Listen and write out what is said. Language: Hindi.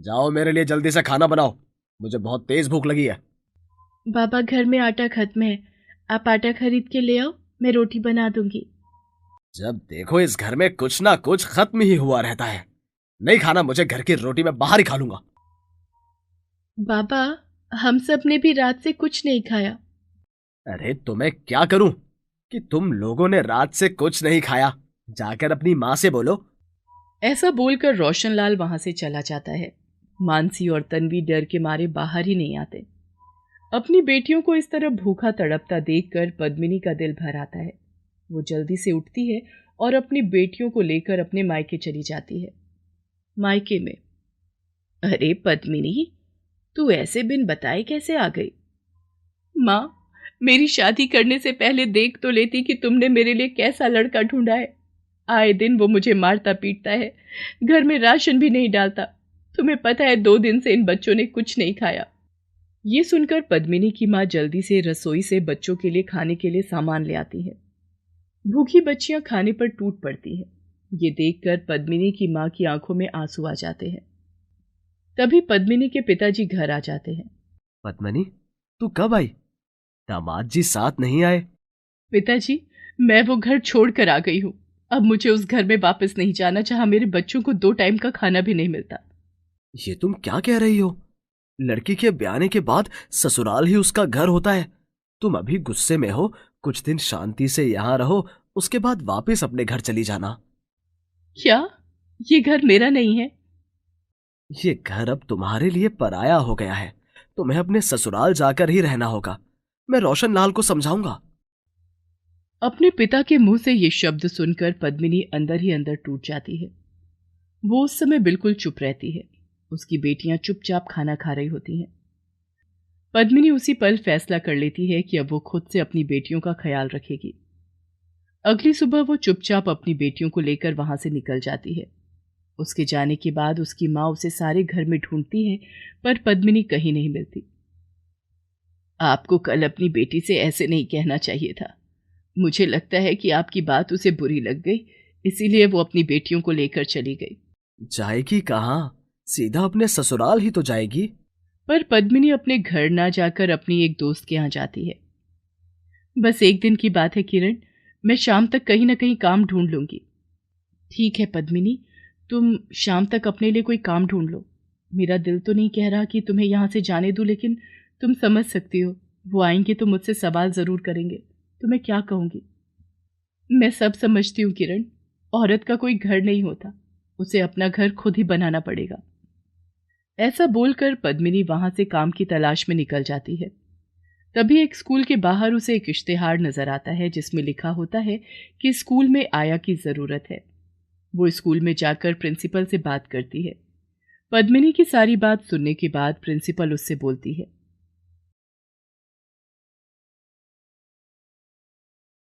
जाओ मेरे लिए जल्दी से खाना बनाओ, मुझे बहुत तेज भूख लगी है। बाबा घर में आटा खत्म है। आप आटा खरीद के ले आओ, मैं रोटी बना दूंगी। जब देखो इस घर में कुछ ना कुछ खत्म ही हुआ रहता है। नहीं खाना मुझे घर की रोटी, मैं बाहर ही खा लूंगा। बाबा, हम सब ने भी रात से कुछ नहीं खाया। अरे तुम्हें क्या करूं कि तुम लोगों ने रात से कुछ नहीं खाया? जाकर अपनी माँ से बोलो। ऐसा बोलकर रोशनलाल वहां से चला जाता है। मानसी और तन्वी डर के मारे बाहर ही नहीं आते। अपनी बेटियों को इस तरह भूखा तड़पता देखकर पद्मिनी का दिल भर आता है। वो जल्दी से उठती है और अपनी बेटियों को लेकर अपने मायके चली जाती है। मायके में, अरे पद्मिनी, तू ऐसे बिन बताए कैसे आ गई? माँ, मेरी शादी करने से पहले देख तो लेती कि तुमने मेरे लिए कैसा लड़का ढूंढा है। आए दिन वो मुझे मारता पीटता है, घर में राशन भी नहीं डालता। तुम्हें पता है 2 दिन से इन बच्चों ने कुछ नहीं खाया। ये सुनकर पद्मिनी की माँ जल्दी से रसोई से बच्चों के लिए खाने के लिए सामान ले आती है। भूखी बच्चियां खाने पर टूट पड़ती हैं। ये देखकर पद्मिनी की माँ की आंखों में आंसू आ जाते हैं। तभी पद्मिनी के पिताजी घर आ जाते हैं। पद्मनी, तू कब आई? दामाद जी साथ नहीं आए? पिताजी, मैं वो घर छोड़कर आ गई हूँ। अब मुझे उस घर में वापस नहीं जाना जहां मेरे बच्चों को 2 टाइम का खाना भी नहीं मिलता। ये तुम क्या कह रही हो? लड़की के ब्याने के बाद ससुराल ही उसका घर होता है। तुम अभी गुस्से में हो, कुछ दिन शांति से यहाँ रहो, उसके बाद वापस अपने घर चली जाना। क्या? ये घर मेरा नहीं है? ये घर अब तुम्हारे लिए पराया हो गया है। तुम्हें अपने ससुराल जाकर ही रहना होगा। मैं रोशन लाल को समझाऊंगा। अपने पिता के मुंह से ये शब्द सुनकर पद्मिनी अंदर ही अंदर टूट जाती है। वो उस समय बिल्कुल चुप रहती है। उसकी बेटियां चुपचाप खाना खा रही होती हैं। पद्मिनी उसी पल फैसला कर लेती है कि अब वो खुद से अपनी बेटियों का ख्याल रखेगी। अगली सुबह वो चुपचाप अपनी बेटियों को लेकर वहां से निकल जाती है। उसके जाने के बाद उसकी माँ उसे सारे घर में ढूंढती है, पर पद्मिनी कहीं नहीं मिलती। आपको कल अपनी बेटी से ऐसे नहीं कहना चाहिए था। मुझे लगता है कि आपकी बात उसे बुरी लग गई, इसीलिए वो अपनी बेटियों को लेकर चली गई। जाएगी कहाँ? सीधा अपने ससुराल ही तो जाएगी। पर पद्मिनी अपने घर ना जाकर अपनी एक दोस्त के यहाँ जाती है। बस एक दिन की बात है किरण, मैं शाम तक कहीं ना कहीं काम ढूंढ लूंगी। ठीक है पद्मिनी, तुम शाम तक अपने लिए कोई काम ढूंढ लो। मेरा दिल तो नहीं कह रहा कि तुम्हें यहाँ से जाने दूं, लेकिन तुम समझ सकती हो, वो आएंगे तो मुझसे सवाल जरूर करेंगे। तो मैं क्या कहूंगी? मैं सब समझती हूँ किरण, औरत का कोई घर नहीं होता, उसे अपना घर खुद ही बनाना पड़ेगा। ऐसा बोलकर पद्मिनी वहां से काम की तलाश में निकल जाती है। तभी एक स्कूल के बाहर उसे एक इश्तिहार नजर आता है जिसमें लिखा होता है कि स्कूल में आया की जरूरत है। वो स्कूल में जाकर प्रिंसिपल से बात करती है। पद्मिनी की सारी बात सुनने के बाद प्रिंसिपल उससे बोलती है,